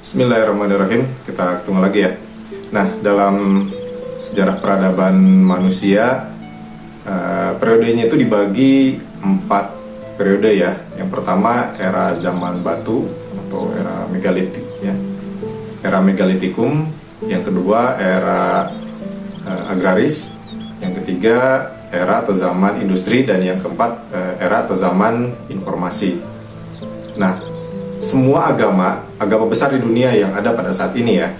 Bismillahirrahmanirrahim. Kita ketemu lagi ya. Nah, dalam sejarah peradaban manusia, periodenya itu dibagi 4 periode ya. Yang pertama era zaman batu atau era megalitik ya. Era megalitikum. Yang kedua era agraris. Yang ketiga era atau zaman industri, dan yang keempat era atau zaman informasi. Nah, semua agama besar di dunia yang ada pada saat ini ya,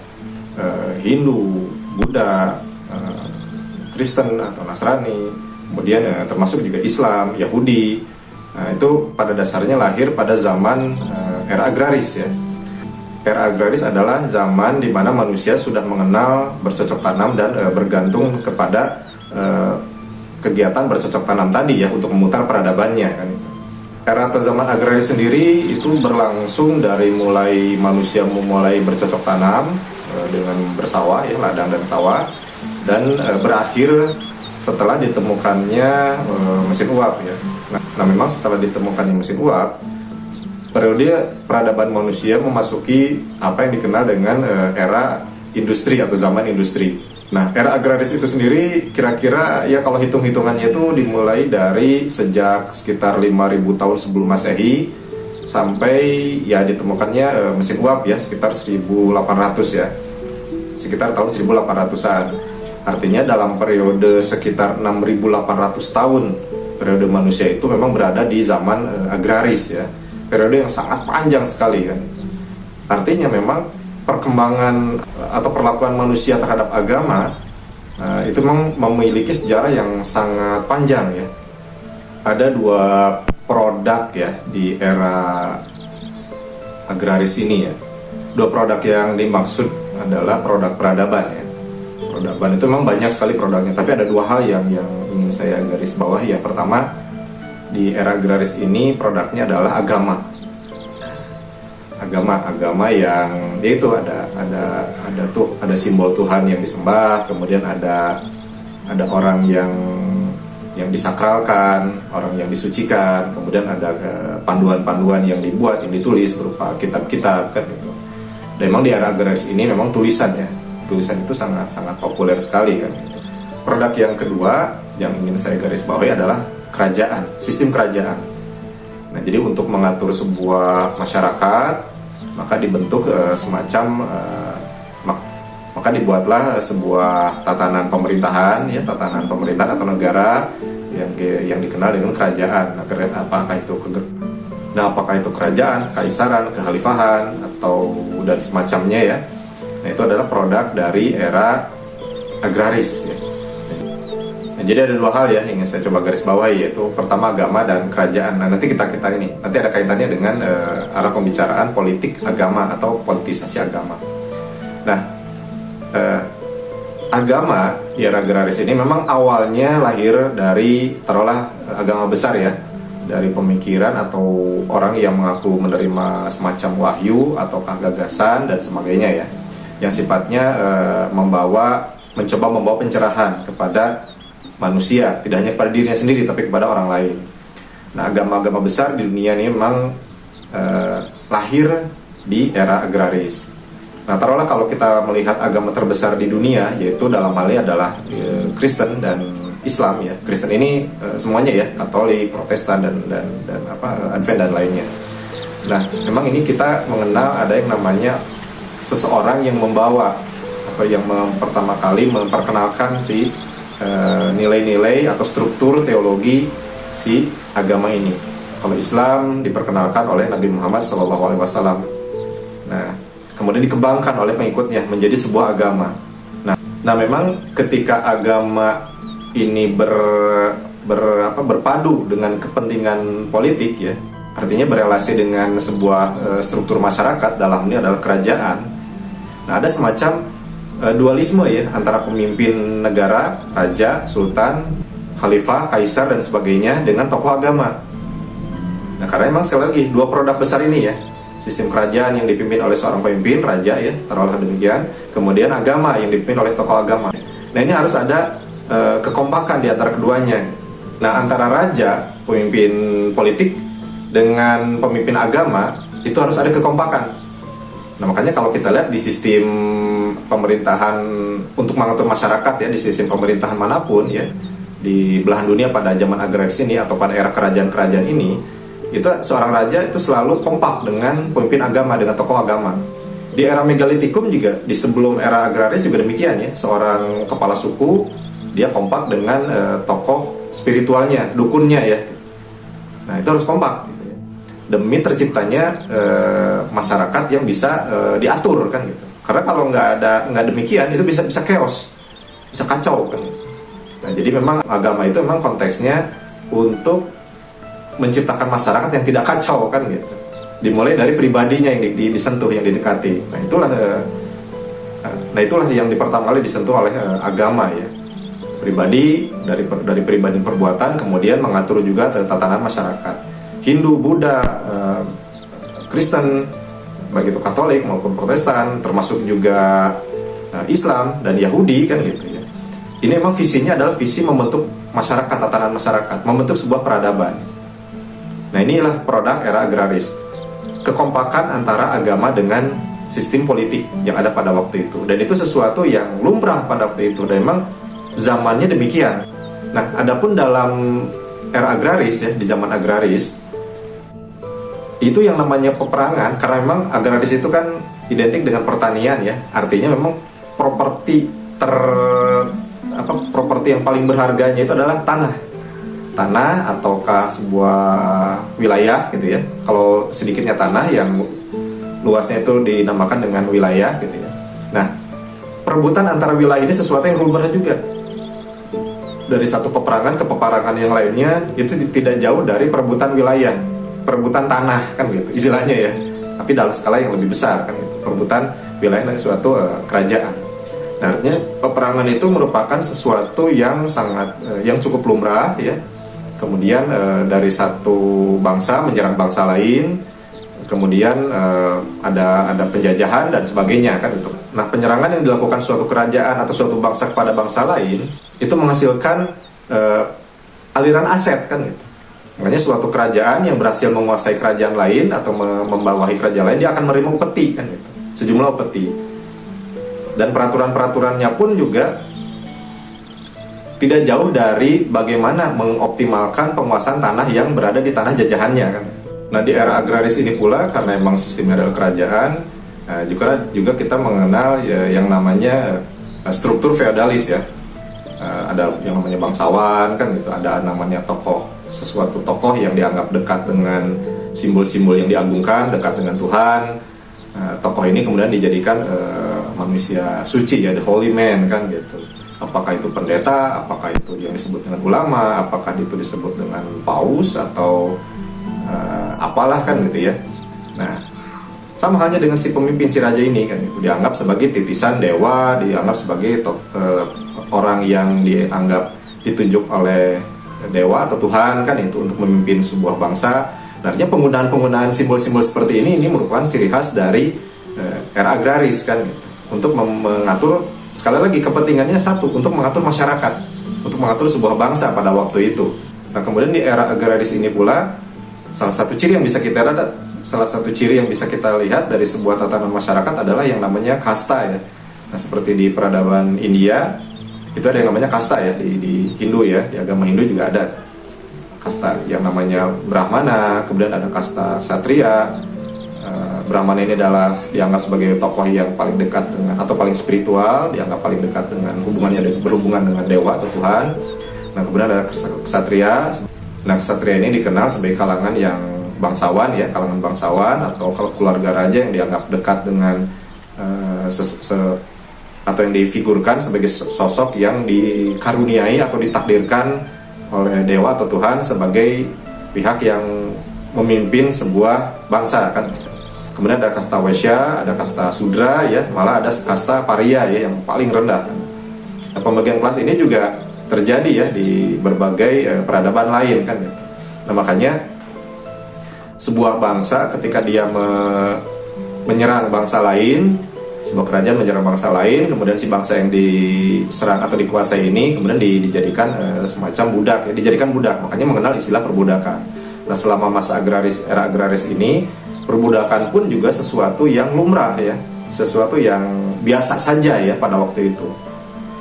Hindu, Buddha, Kristen atau Nasrani, kemudian termasuk juga Islam, Yahudi, itu pada dasarnya lahir pada zaman era agraris ya. Era agraris adalah zaman di mana manusia sudah mengenal bercocok tanam dan bergantung kepada kegiatan bercocok tanam tadi ya untuk memutar peradabannya kan. Era atau zaman agraris sendiri itu berlangsung dari mulai manusia memulai bercocok tanam dengan bersawah ya, ladang dan sawah, dan berakhir setelah ditemukannya mesin uap ya. Nah, memang setelah ditemukannya mesin uap, periode peradaban manusia memasuki apa yang dikenal dengan era industri atau zaman industri. Nah, era agraris itu sendiri kira-kira ya kalau hitung-hitungannya itu dimulai dari sejak sekitar 5.000 tahun sebelum Masehi sampai ya ditemukannya mesin uap ya sekitar 1800 ya. Sekitar tahun 1800-an. Artinya dalam periode sekitar 6.800 tahun periode manusia itu memang berada di zaman agraris ya. Periode yang sangat panjang sekali kan. Artinya memang perkembangan atau perlakuan manusia terhadap agama itu memang memiliki sejarah yang sangat panjang ya. Ada 2 produk ya di era agraris ini ya. 2 produk yang dimaksud adalah produk peradaban ya. Peradaban itu memang banyak sekali produknya, tapi ada 2 hal yang ingin saya garis bawahi. Yang pertama, di era agraris ini produknya adalah agama yang itu ada simbol Tuhan yang disembah, kemudian ada orang yang disakralkan, orang yang disucikan, kemudian ada panduan-panduan yang dibuat, yang ditulis berupa kitab-kitab kan gitu. Dan memang di era agraris ini memang tulisan itu sangat populer sekali kan gitu. Produk yang kedua yang ingin saya garis bawahi adalah kerajaan, sistem kerajaan. Nah, jadi untuk mengatur sebuah masyarakat maka dibentuk maka dibuatlah sebuah tatanan pemerintahan ya, tatanan pemerintahan atau negara yang dikenal dengan kerajaan. Apakah itu kerajaan, kekaisaran, kekhalifahan atau dan semacamnya ya. Nah, itu adalah produk dari era agraris ya. Nah, jadi ada 2 hal ya yang saya coba garis bawahi, yaitu pertama agama dan kerajaan. Nah, nanti kita nanti ada kaitannya dengan arah pembicaraan politik agama atau politisasi agama. Nah, agama di era agraris ini memang awalnya lahir dari taruhlah agama besar ya, dari pemikiran atau orang yang mengaku menerima semacam wahyu atau gagasan dan sebagainya ya, yang sifatnya mencoba membawa pencerahan kepada manusia, tidak hanya kepada dirinya sendiri tapi kepada orang lain. Nah, agama-agama besar di dunia ini memang lahir di era agraris. Nah, taruhlah kalau kita melihat agama terbesar di dunia, yaitu dalam hal ini adalah Kristen dan Islam ya. Kristen ini semuanya ya, Katolik, Protestan dan Advent dan lainnya. Nah, memang ini kita mengenal ada yang namanya seseorang yang membawa atau yang pertama kali memperkenalkan si nilai-nilai atau struktur teologi si agama ini. Kalau Islam diperkenalkan oleh Nabi Muhammad SAW. Nah, kemudian dikembangkan oleh pengikutnya menjadi sebuah agama. Nah, memang ketika agama ini berpadu dengan kepentingan politik ya, artinya berelasi dengan sebuah struktur masyarakat, dalam ini adalah kerajaan. Nah, ada semacam dualisme ya antara pemimpin negara, raja, sultan, khalifah, kaisar dan sebagainya dengan tokoh agama. Nah, karena memang sekali lagi 2 produk besar ini ya, sistem kerajaan yang dipimpin oleh seorang pemimpin, raja ya, taruhlah demikian, kemudian agama yang dipimpin oleh tokoh agama. Nah, ini harus ada kekompakan di antara keduanya. Nah, antara raja, pemimpin politik dengan pemimpin agama itu harus ada kekompakan. Nah makanya kalau kita lihat di sistem pemerintahan untuk mengatur masyarakat ya, di sistem pemerintahan manapun ya, di belahan dunia pada zaman agraris ini atau pada era kerajaan-kerajaan ini, itu seorang raja itu selalu kompak dengan pemimpin agama, dengan tokoh agama. Di era megalitikum juga, di sebelum era agraris juga demikian ya, seorang kepala suku dia kompak dengan tokoh spiritualnya, dukunnya ya. Nah itu harus kompak gitu ya, demi terciptanya masyarakat yang bisa diatur kan gitu. Karena kalau nggak demikian itu bisa chaos, bisa kacau kan. Nah jadi memang agama itu memang konteksnya untuk menciptakan masyarakat yang tidak kacau kan gitu. Dimulai dari pribadinya yang disentuh, yang didekati. Nah itulah yang pertama kali disentuh oleh agama ya. Pribadi, dari pribadi perbuatan, kemudian mengatur juga tatanan masyarakat. Hindu, Buddha, Kristen, baik itu Katolik maupun Protestan, termasuk juga Islam dan Yahudi kan gitu ya. Ini memang visinya adalah visi membentuk masyarakat, tatanan masyarakat, membentuk sebuah peradaban. Nah inilah produk era agraris, kekompakan antara agama dengan sistem politik yang ada pada waktu itu. Dan itu sesuatu yang lumrah pada waktu itu, dan memang zamannya demikian. Nah, adapun dalam era agraris ya, di zaman agraris itu yang namanya peperangan, karena memang agraris itu kan identik dengan pertanian ya. Artinya memang properti yang paling berharganya itu adalah tanah ataukah sebuah wilayah gitu ya. Kalau sedikitnya tanah, yang luasnya itu dinamakan dengan wilayah gitu ya. Nah, perebutan antara wilayah ini sesuatu yang lumrah juga. Dari satu peperangan ke peperangan yang lainnya itu tidak jauh dari perebutan wilayah, perebutan tanah kan gitu istilahnya ya. Tapi dalam skala yang lebih besar kan gitu, perebutan wilayah dari suatu kerajaan. Nah, artinya peperangan itu merupakan sesuatu yang sangat yang cukup lumrah ya. Kemudian dari satu bangsa menyerang bangsa lain, kemudian ada penjajahan dan sebagainya kan itu. Nah, penyerangan yang dilakukan suatu kerajaan atau suatu bangsa kepada bangsa lain itu menghasilkan aliran aset kan gitu. Makanya suatu kerajaan yang berhasil menguasai kerajaan lain atau membawahi kerajaan lain, dia akan menerima upeti kan gitu, sejumlah upeti. Dan peraturan-peraturannya pun juga tidak jauh dari bagaimana mengoptimalkan penguasaan tanah yang berada di tanah jajahannya kan. Nah, di era agraris ini pula, karena memang sistemnya adalah kerajaan, juga kita mengenal ya, yang namanya struktur feodalis ya. Ada yang namanya bangsawan kan gitu, ada namanya sesuatu tokoh yang dianggap dekat dengan simbol-simbol yang diagungkan, dekat dengan Tuhan. Tokoh ini kemudian dijadikan manusia suci ya, the holy man kan gitu. Apakah itu pendeta, apakah itu yang disebut dengan ulama, apakah itu disebut dengan paus atau apalah kan gitu ya. Nah, sama halnya dengan si pemimpin, si raja ini kan itu dianggap sebagai titisan dewa, dianggap sebagai orang yang dianggap ditunjuk oleh dewa atau Tuhan kan itu untuk memimpin sebuah bangsa. Artinya penggunaan simbol-simbol seperti ini merupakan ciri khas dari era agraris kan gitu. Untuk mengatur, sekali lagi kepentingannya satu, untuk mengatur masyarakat, untuk mengatur sebuah bangsa pada waktu itu. Nah, kemudian di era agraris ini pula salah satu ciri yang bisa kita lihat dari sebuah tatanan masyarakat adalah yang namanya kasta ya. Nah, seperti di peradaban India itu ada yang namanya kasta ya, di Hindu ya, di agama Hindu juga ada kasta yang namanya Brahmana, kemudian ada kasta Ksatria. Brahmana ini adalah dianggap sebagai tokoh yang paling dekat dengan atau paling spiritual, dianggap paling dekat dengan berhubungan dengan dewa atau Tuhan. Nah, kemudian ada Ksatria. Nah, Ksatria ini dikenal sebagai kalangan yang bangsawan ya, kalangan bangsawan atau keluarga raja yang dianggap dekat dengan atau yang difigurkan sebagai sosok yang dikaruniai atau ditakdirkan oleh dewa atau Tuhan sebagai pihak yang memimpin sebuah bangsa kan. Kemudian ada kasta Waisya, ada kasta Sudra ya, malah ada kasta Pariya ya, yang paling rendah. Nah, pembagian kelas ini juga terjadi ya di berbagai peradaban lain kan gitu. Nah, makanya sebuah bangsa ketika dia menyerang bangsa lain, sebuah kerajaan menyerang bangsa lain, kemudian si bangsa yang diserang atau dikuasai ini kemudian dijadikan semacam budak ya, dijadikan budak. Makanya mengenal istilah perbudakan. Nah, selama masa era agraris ini perbudakan pun juga sesuatu yang lumrah ya, sesuatu yang biasa saja ya pada waktu itu.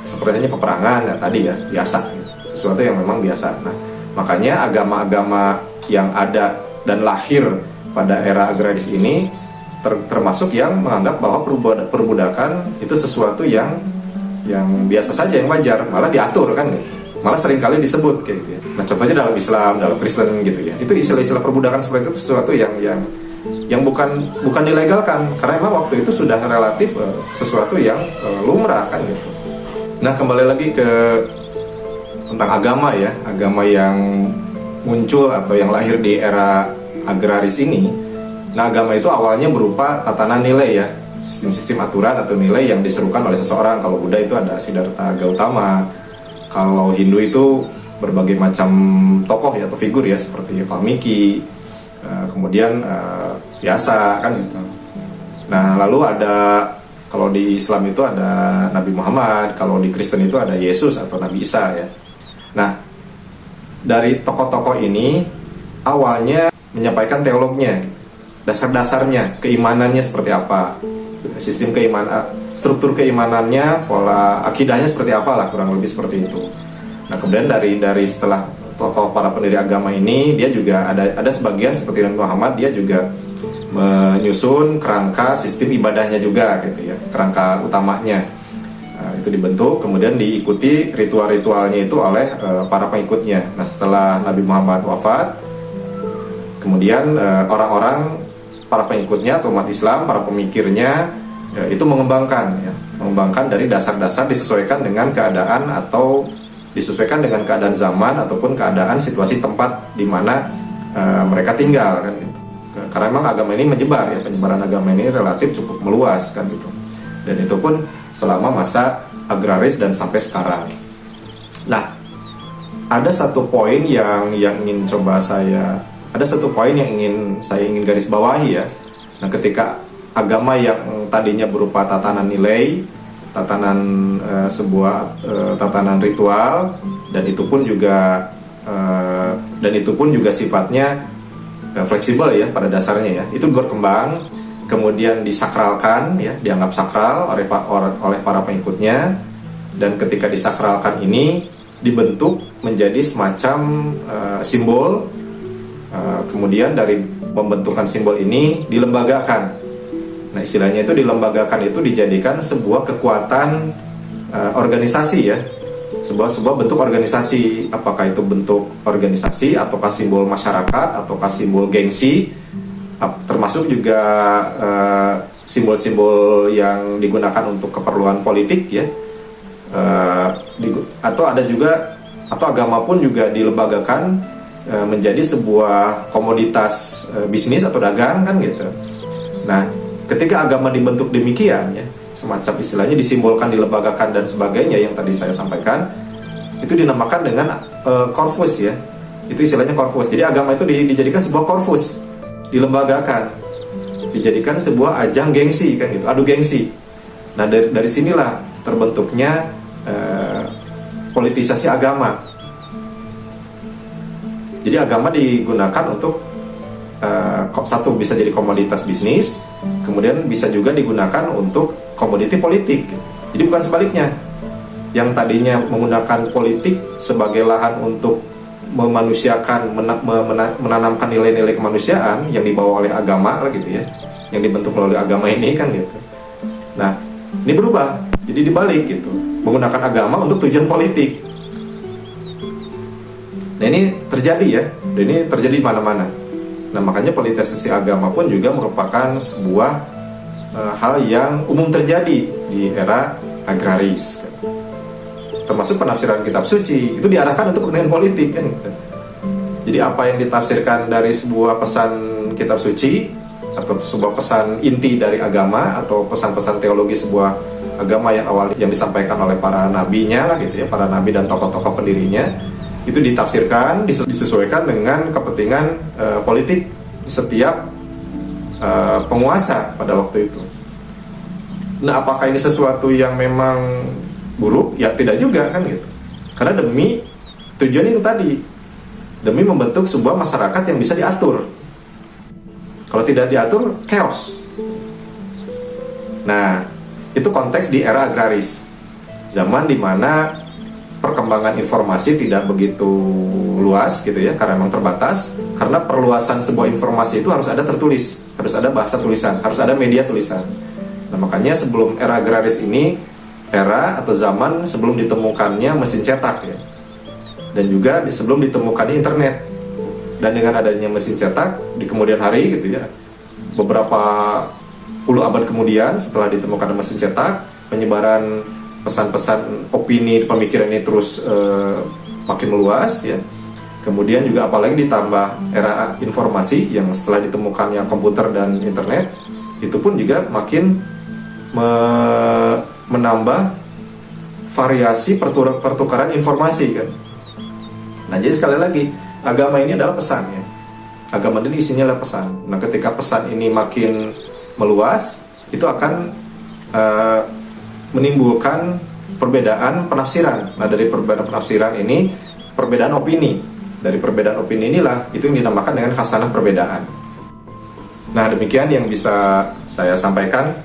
Seperti hanya peperangan ya tadi ya, biasa, sesuatu yang memang biasa. Nah, makanya agama-agama yang ada dan lahir pada era agraris ini termasuk yang menganggap bahwa perbudakan itu sesuatu yang biasa saja, yang wajar, malah diatur kan gitu. Malah seringkali disebut kayak gitu ya. Nah, contohnya dalam Islam, dalam Kristen gitu ya. Itu istilah-istilah perbudakan seperti itu sesuatu yang bukan dilegalkan, karena memang waktu itu sudah relatif sesuatu yang lumrah kan gitu. Nah, kembali lagi ke tentang agama ya, agama yang muncul atau yang lahir di era agraris ini. Nah, agama itu awalnya berupa tatanan nilai ya, sistem-sistem aturan atau nilai yang diserukan oleh seseorang. Kalau Buddha itu ada Siddhartha Gautama, kalau Hindu itu berbagai macam tokoh ya atau figur ya, seperti Valmiki, kemudian Vyasa kan gitu. Nah, lalu ada, kalau di Islam itu ada Nabi Muhammad, kalau di Kristen itu ada Yesus atau Nabi Isa ya. Nah, dari tokoh-tokoh ini awalnya menyampaikan teolognya, dasar-dasarnya, keimanannya seperti apa, sistem keimanan, struktur keimanannya, pola akidahnya seperti apa lah, kurang lebih seperti itu. Nah, kemudian dari setelah tokoh para pendiri agama ini, dia juga ada sebagian seperti Nabi Muhammad, dia juga menyusun kerangka sistem ibadahnya juga gitu ya, kerangka utamanya. Nah, itu dibentuk, kemudian diikuti ritual-ritualnya itu oleh para pengikutnya. Nah, setelah Nabi Muhammad wafat, kemudian orang-orang, para pengikutnya atau umat Islam, para pemikirnya itu mengembangkan dari dasar-dasar, disesuaikan dengan keadaan atau disesuaikan dengan keadaan zaman ataupun keadaan situasi tempat di mana mereka tinggal kan gitu. Karena memang agama ini menyebar ya, penyebaran agama ini relatif cukup meluas kan gitu. Dan itu pun selama masa agraris dan sampai sekarang. Nah, ada satu poin yang ingin coba saya, ada satu poin yang ingin garis bawahi ya. Nah, ketika agama yang tadinya berupa tatanan nilai, tatanan sebuah tatanan ritual, dan itu pun juga sifatnya fleksibel ya pada dasarnya ya, itu berkembang, kemudian disakralkan ya, dianggap sakral oleh para pengikutnya, dan ketika disakralkan ini dibentuk menjadi semacam simbol, kemudian dari pembentukan simbol ini dilembagakan. Nah, istilahnya itu dilembagakan, itu dijadikan sebuah kekuatan organisasi ya, sebuah bentuk organisasi, apakah itu bentuk organisasi ataukah simbol masyarakat ataukah simbol gengsi, termasuk juga simbol-simbol yang digunakan untuk keperluan politik ya, atau agama pun juga dilembagakan menjadi sebuah komoditas bisnis atau dagang kan gitu. Nah, ketika agama dibentuk demikian ya, semacam istilahnya disimbolkan, dilembagakan dan sebagainya yang tadi saya sampaikan, itu dinamakan dengan korpus ya. Itu istilahnya korpus. Jadi agama itu dijadikan sebuah korpus, dilembagakan, dijadikan sebuah ajang gengsi kan gitu, adu gengsi. Nah, dari sinilah terbentuknya politisasi agama. Jadi agama digunakan untuk satu, bisa jadi komoditas bisnis, kemudian bisa juga digunakan untuk komoditi politik. Jadi bukan sebaliknya, yang tadinya menggunakan politik sebagai lahan untuk memanusiakan, menanamkan nilai-nilai kemanusiaan yang dibawa oleh agama lah gitu ya, yang dibentuk melalui agama ini kan gitu. Nah, ini berubah, jadi dibalik gitu, menggunakan agama untuk tujuan politik. Nah, ini terjadi ya, dan ini terjadi di mana-mana. Nah, makanya politisasi agama pun juga merupakan sebuah hal yang umum terjadi di era agraris. Termasuk penafsiran kitab suci, itu diarahkan untuk kepentingan politik kan gitu. Jadi apa yang ditafsirkan dari sebuah pesan kitab suci atau sebuah pesan inti dari agama atau pesan-pesan teologi sebuah agama yang disampaikan oleh para nabinya lah gitu ya, para nabi dan tokoh-tokoh pendirinya, itu ditafsirkan, disesuaikan dengan kepentingan politik setiap penguasa pada waktu itu. Nah, apakah ini sesuatu yang memang buruk? Ya tidak juga kan gitu. Karena demi tujuan itu tadi, demi membentuk sebuah masyarakat yang bisa diatur. Kalau tidak diatur, chaos. Nah, itu konteks di era agraris. Zaman dimana perkembangan informasi tidak begitu luas gitu ya, karena memang terbatas. Karena perluasan sebuah informasi itu harus ada tertulis, harus ada bahasa tulisan, harus ada media tulisan. Nah, makanya sebelum era agraris ini, era atau zaman sebelum ditemukannya mesin cetak ya. Dan juga sebelum ditemukannya internet. Dan dengan adanya mesin cetak di kemudian hari gitu ya, beberapa puluh abad kemudian setelah ditemukan mesin cetak, penyebaran pesan-pesan opini pemikiran ini terus makin meluas ya. Kemudian juga apalagi ditambah era informasi yang setelah ditemukannya komputer dan internet, itu pun juga makin menambah variasi pertukaran informasi kan. Nah, jadi sekali lagi, agama ini adalah pesan ya. Agama ini isinya adalah pesan. Nah, ketika pesan ini makin meluas, itu akan menimbulkan perbedaan penafsiran. Nah, dari perbedaan penafsiran ini, perbedaan opini. Dari perbedaan opini inilah, itu yang dinamakan dengan khasanah perbedaan. Nah, demikian yang bisa saya sampaikan.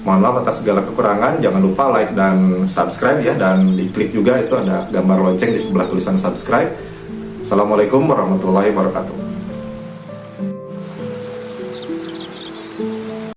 Mohon maaf atas segala kekurangan. Jangan lupa like dan subscribe ya. Dan diklik juga itu ada gambar lonceng di sebelah tulisan subscribe. Assalamualaikum warahmatullahi wabarakatuh.